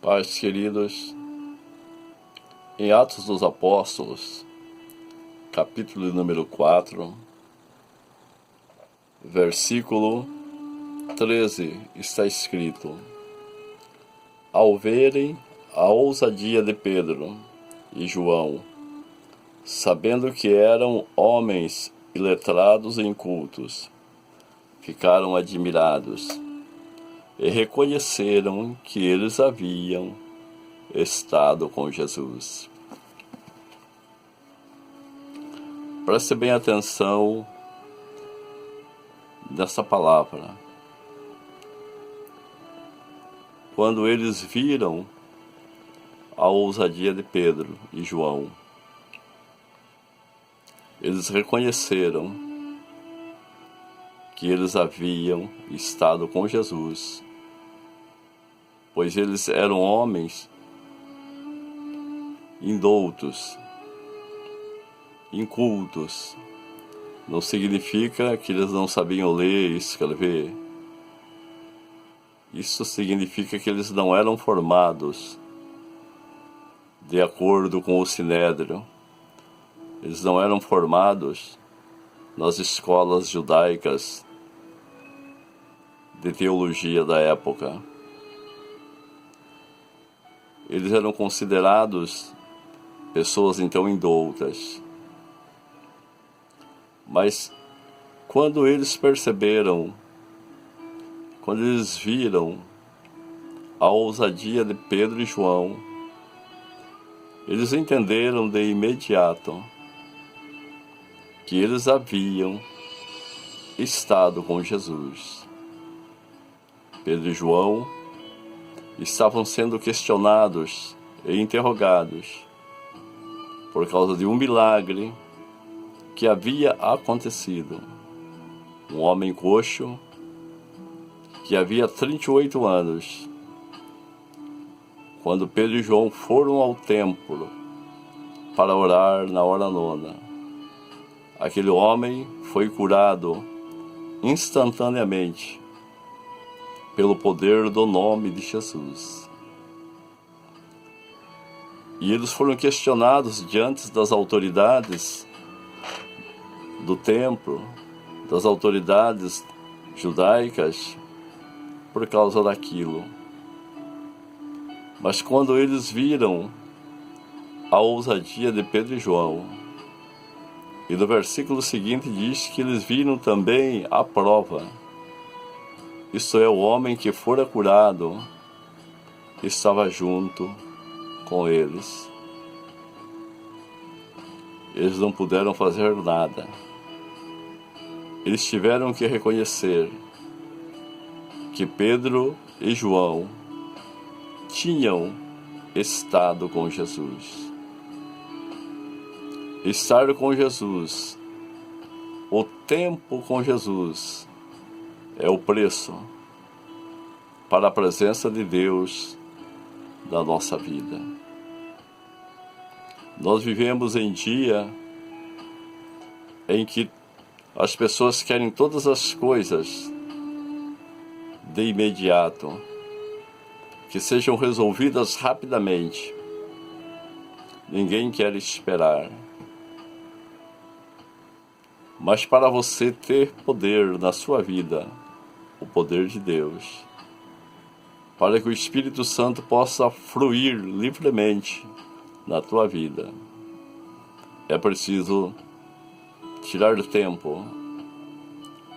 Pais queridos, em Atos dos Apóstolos, capítulo número 4, versículo 13, está escrito: Ao verem a ousadia de Pedro e João, sabendo que eram homens iletrados e incultos, ficaram admirados e reconheceram que eles haviam estado com Jesus. Preste bem atenção nessa palavra. Quando eles viram a ousadia de Pedro e João, eles reconheceram que eles haviam estado com Jesus, pois eles eram homens indoutos, incultos. Não significa que eles não sabiam ler e escrever. Isso significa que eles não eram formados de acordo com o Sinédrio. Eles não eram formados nas escolas judaicas de teologia da época. Eles eram considerados pessoas então indoutas. Mas quando eles perceberam, quando eles viram a ousadia de Pedro e João, eles entenderam de imediato que eles haviam estado com Jesus. Pedro e João estavam sendo questionados e interrogados por causa de um milagre que havia acontecido. Um homem coxo que havia 38 anos, quando Pedro e João foram ao templo para orar na hora nona, aquele homem foi curado instantaneamente pelo poder do nome de Jesus. E eles foram questionados diante das autoridades do templo, das autoridades judaicas, por causa daquilo. Mas quando eles viram a ousadia de Pedro e João, e no versículo seguinte diz que eles viram também a prova, isto é, o homem que fora curado estava junto com eles. Eles não puderam fazer nada. Eles tiveram que reconhecer que Pedro e João tinham estado com Jesus. Estar com Jesus, o tempo com Jesus, é o preço para a presença de Deus na nossa vida. Nós vivemos em dia em que as pessoas querem todas as coisas de imediato, que sejam resolvidas rapidamente. Ninguém quer esperar. Mas para você ter poder na sua vida, o poder de Deus, para que o Espírito Santo possa fluir livremente na tua vida, é preciso tirar tempo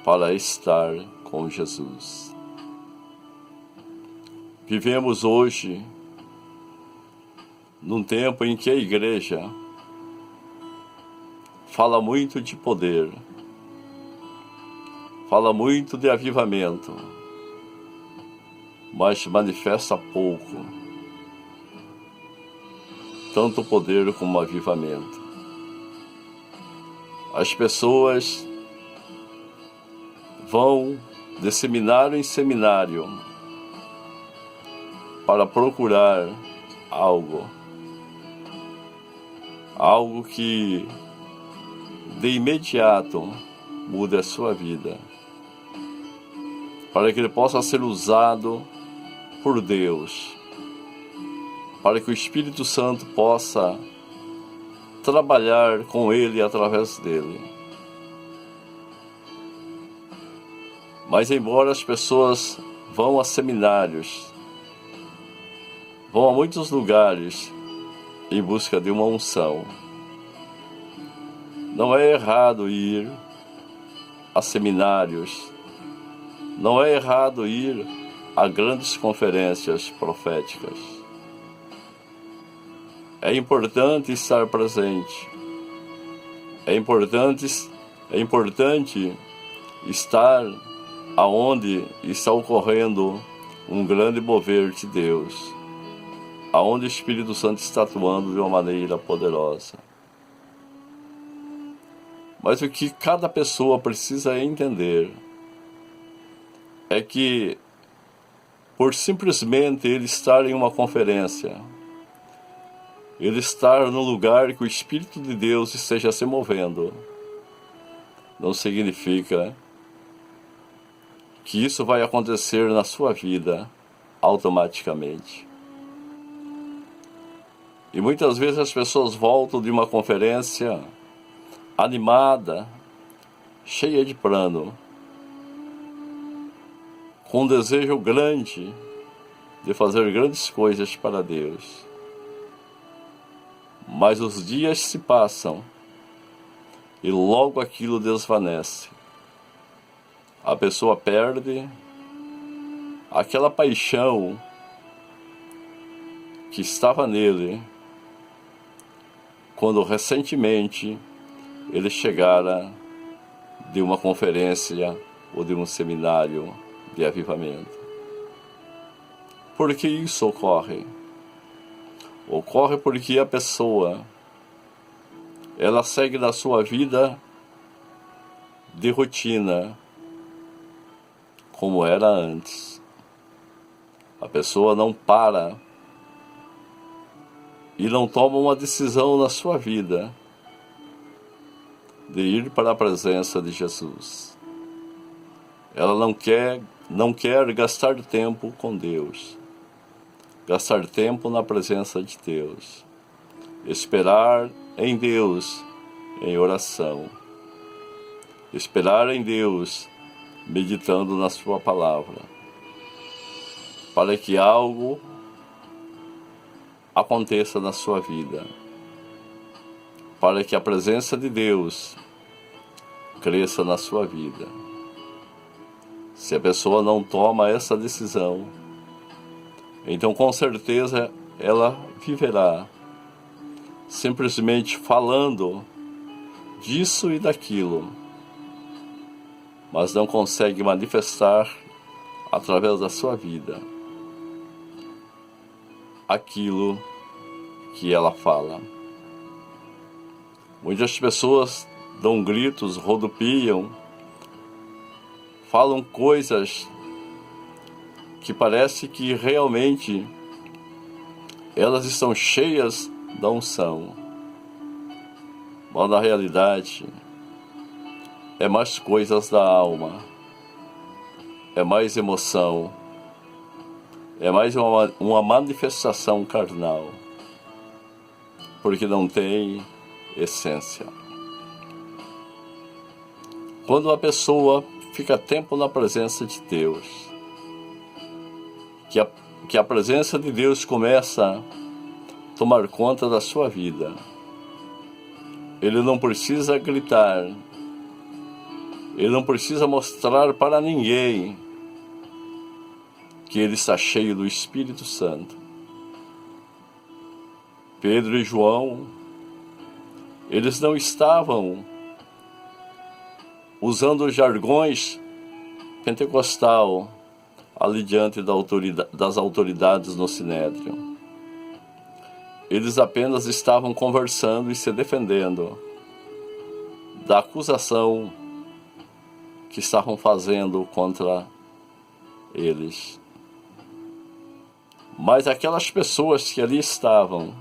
para estar com Jesus. Vivemos hoje num tempo em que a igreja fala muito de poder, fala muito de avivamento, mas manifesta pouco, tanto poder como avivamento. As pessoas vão de seminário em seminário para procurar algo que de imediato mude a sua vida, para que ele possa ser usado por Deus para que o Espírito Santo possa trabalhar com ele e através dele. Mas embora as pessoas vão a seminários, vão a muitos lugares em busca de uma unção, não é errado ir a seminários, não é errado ir a grandes conferências proféticas. É importante estar presente. É importante estar aonde está ocorrendo um grande mover de Deus, aonde o Espírito Santo está atuando de uma maneira poderosa. Mas o que cada pessoa precisa entender é que, por simplesmente ele estar em uma conferência, ele estar no lugar que o Espírito de Deus esteja se movendo, não significa que isso vai acontecer na sua vida automaticamente. E muitas vezes as pessoas voltam de uma conferência animada, cheia de plano, com um desejo grande de fazer grandes coisas para Deus. Mas os dias se passam e logo aquilo desvanece. A pessoa perde aquela paixão que estava nele quando recentemente ele chegara de uma conferência ou de um seminário de avivamento. Por que isso ocorre? Ocorre porque a pessoa, ela segue na sua vida de rotina, como era antes. A pessoa não para e não toma uma decisão na sua vida de ir para a presença de Jesus. Ela não quer gastar tempo com Deus, gastar tempo na presença de Deus, esperar em Deus em oração, esperar em Deus meditando na sua palavra, para que algo aconteça na sua vida, para que a presença de Deus cresça na sua vida. Se a pessoa não toma essa decisão, então com certeza ela viverá simplesmente falando disso e daquilo, mas não consegue manifestar através da sua vida aquilo que ela fala. Muitas pessoas dão gritos, rodopiam, falam coisas que parece que realmente elas estão cheias da unção, mas na realidade é mais coisas da alma, é mais emoção, é mais uma manifestação carnal, porque não tem essência. Quando a pessoa fica tempo na presença de Deus, que a presença de Deus começa a tomar conta da sua vida, ele não precisa gritar, ele não precisa mostrar para ninguém que ele está cheio do Espírito Santo. Pedro e João, eles não estavam usando jargões pentecostal ali diante das autoridades no Sinédrio. Eles apenas estavam conversando e se defendendo da acusação que estavam fazendo contra eles. Mas aquelas pessoas que ali estavam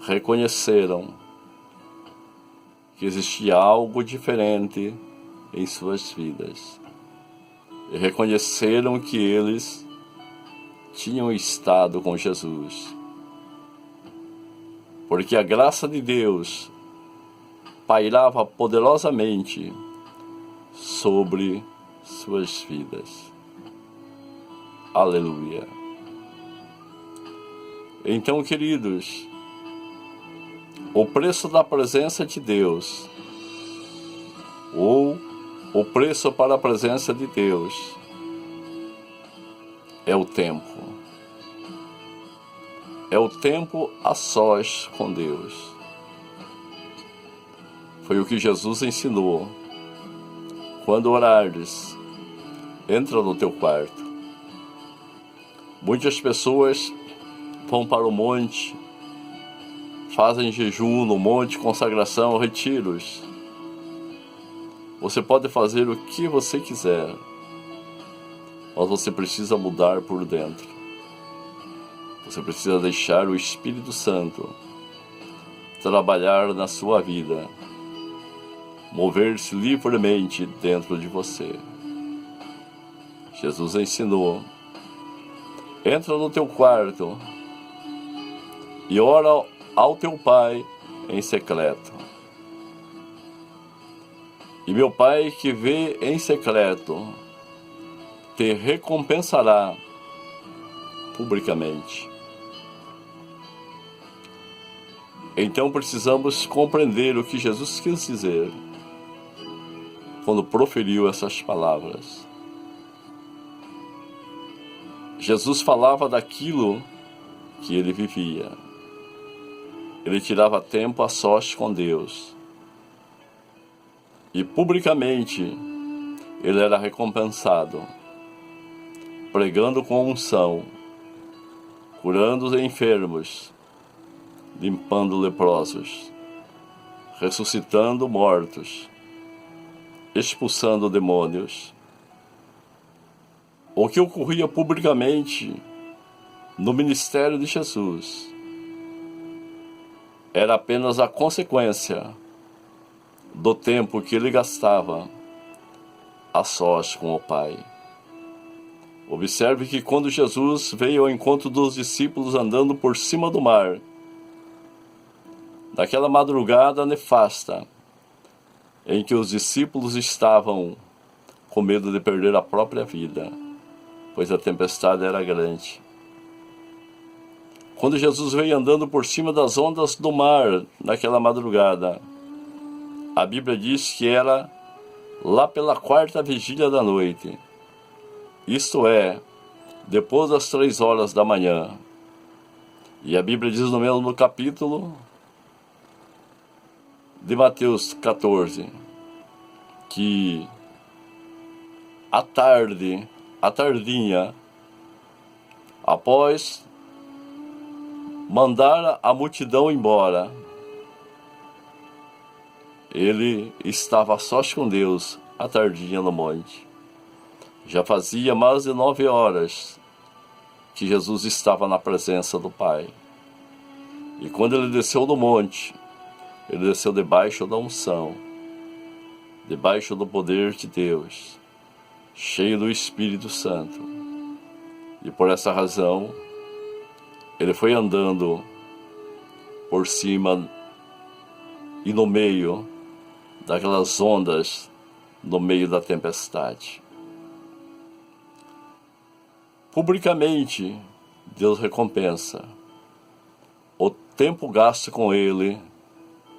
reconheceram que existia algo diferente em suas vidas e reconheceram que eles tinham estado com Jesus, porque a graça de Deus pairava poderosamente sobre suas vidas. Aleluia. Então, queridos, o preço da presença de Deus, ou o preço para a presença de Deus, é o tempo. É o tempo a sós com Deus. Foi o que Jesus ensinou. Quando orares, entra no teu quarto. Muitas pessoas vão para o monte, fazem jejum no monte, consagração, retiros. Você pode fazer o que você quiser, mas você precisa mudar por dentro. Você precisa deixar o Espírito Santo trabalhar na sua vida, mover-se livremente dentro de você. Jesus ensinou: entra no teu quarto e ora ao teu Pai em secreto. E meu Pai que vê em secreto te recompensará publicamente. Então precisamos compreender o que Jesus quis dizer quando proferiu essas palavras. Jesus falava daquilo que ele vivia. Ele tirava tempo a sós com Deus. E publicamente ele era recompensado, pregando com unção, curando os enfermos, limpando leprosos, ressuscitando mortos, expulsando demônios. O que ocorria publicamente no ministério de Jesus era apenas a consequência do tempo que ele gastava a sós com o Pai. Observe que quando Jesus veio ao encontro dos discípulos andando por cima do mar, naquela madrugada nefasta, em que os discípulos estavam com medo de perder a própria vida, pois a tempestade era grande. Quando Jesus veio andando por cima das ondas do mar, naquela madrugada, a Bíblia diz que era lá pela 4ª vigília da noite, isto é, depois das 3 horas da manhã. E a Bíblia diz no mesmo capítulo de Mateus 14, que à tardinha, após mandar a multidão embora, ele estava a sós com Deus à tardinha no monte. Já fazia mais de 9 horas que Jesus estava na presença do Pai. E quando ele desceu do monte, ele desceu debaixo da unção, debaixo do poder de Deus, cheio do Espírito Santo. E por essa razão, ele foi andando por cima e no meio daquelas ondas, no meio da tempestade. Publicamente, Deus recompensa o tempo gasto com Ele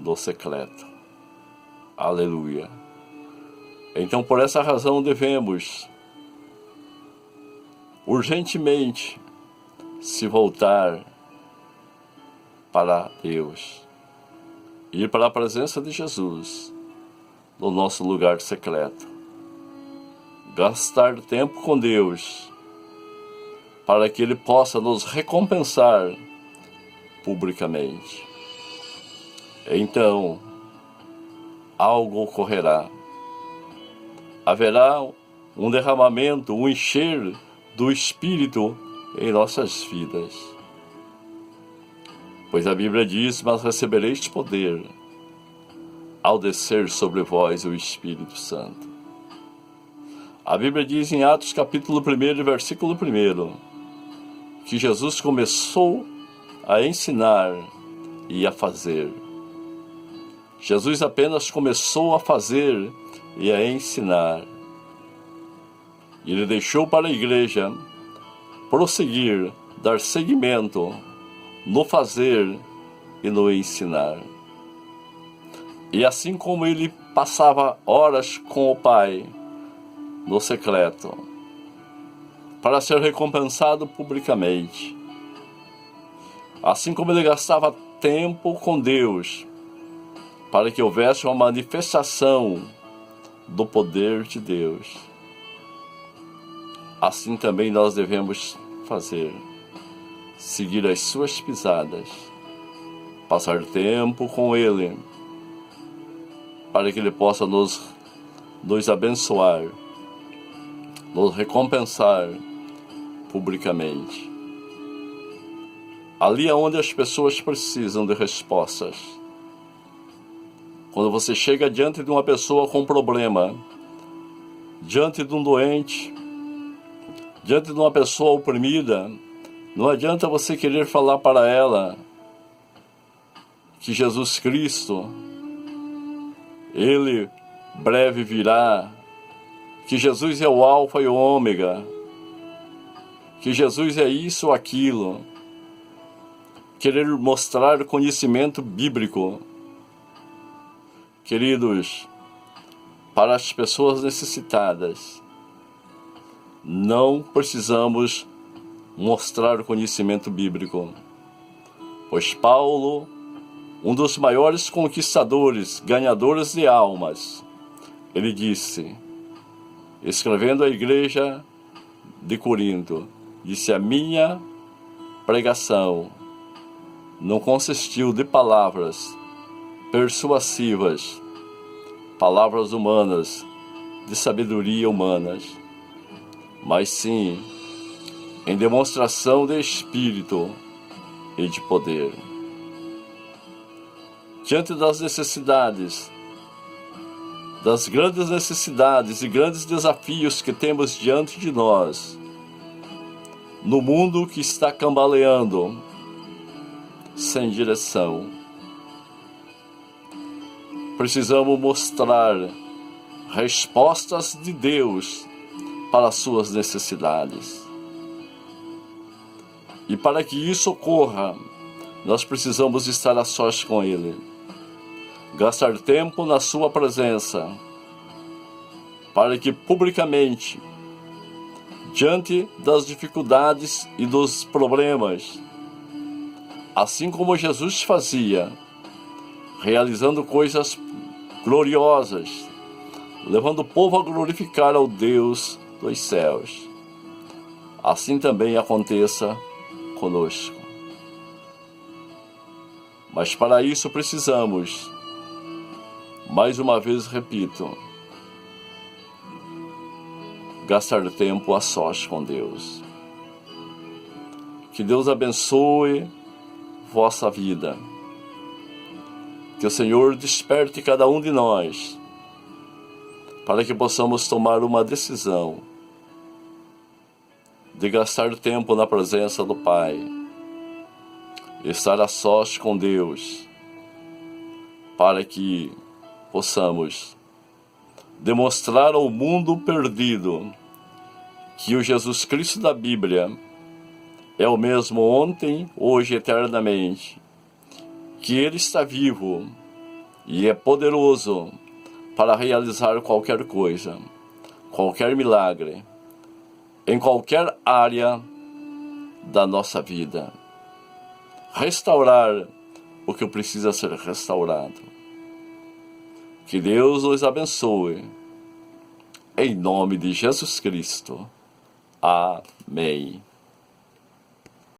no secreto. Aleluia. Então, por essa razão, devemos urgentemente se voltar para Deus, ir para a presença de Jesus, no nosso lugar secreto, gastar tempo com Deus, para que Ele possa nos recompensar publicamente. Então, algo ocorrerá. Haverá um derramamento, um encher do Espírito em nossas vidas. Pois a Bíblia diz: mas recebereis poder ao descer sobre vós o Espírito Santo. A Bíblia diz em Atos capítulo 1, versículo 1, que Jesus começou a ensinar e a fazer. Jesus apenas começou a fazer e a ensinar. Ele deixou para a igreja prosseguir, dar seguimento no fazer e no ensinar. E assim como ele passava horas com o Pai no secreto, para ser recompensado publicamente, assim como ele gastava tempo com Deus, para que houvesse uma manifestação do poder de Deus, assim também nós devemos fazer, seguir as suas pisadas, passar tempo com Ele, para que Ele possa nos abençoar, nos recompensar publicamente. Ali é onde as pessoas precisam de respostas. Quando você chega diante de uma pessoa com problema, diante de um doente, diante de uma pessoa oprimida, não adianta você querer falar para ela que Jesus Cristo, Ele breve virá, que Jesus é o Alfa e o Ômega, que Jesus é isso ou aquilo. Querer mostrar conhecimento bíblico. Queridos, para as pessoas necessitadas, não precisamos mostrar conhecimento bíblico, pois Paulo, um dos maiores conquistadores, ganhadores de almas, ele disse, escrevendo à igreja de Corinto, disse: a minha pregação não consistiu de palavras persuasivas, palavras humanas, de sabedoria humanas, mas sim em demonstração de espírito e de poder. Diante das necessidades, das grandes necessidades e grandes desafios que temos diante de nós, no mundo que está cambaleando, sem direção, precisamos mostrar respostas de Deus para as suas necessidades. E para que isso ocorra, nós precisamos estar a sós com Ele, gastar tempo na sua presença, para que publicamente, diante das dificuldades e dos problemas, assim como Jesus fazia, realizando coisas gloriosas, levando o povo a glorificar ao Deus dos céus, assim também aconteça conosco. Mas para isso precisamos, mais uma vez repito, gastar tempo a sós com Deus. Que Deus abençoe vossa vida. Que o Senhor desperte cada um de nós, para que possamos tomar uma decisão de gastar tempo na presença do Pai, estar a sós com Deus, para que possamos demonstrar ao mundo perdido que o Jesus Cristo da Bíblia é o mesmo ontem, hoje e eternamente, que Ele está vivo e é poderoso para realizar qualquer coisa, qualquer milagre, em qualquer área da nossa vida. Restaurar o que precisa ser restaurado. Que Deus nos abençoe. Em nome de Jesus Cristo. Amém.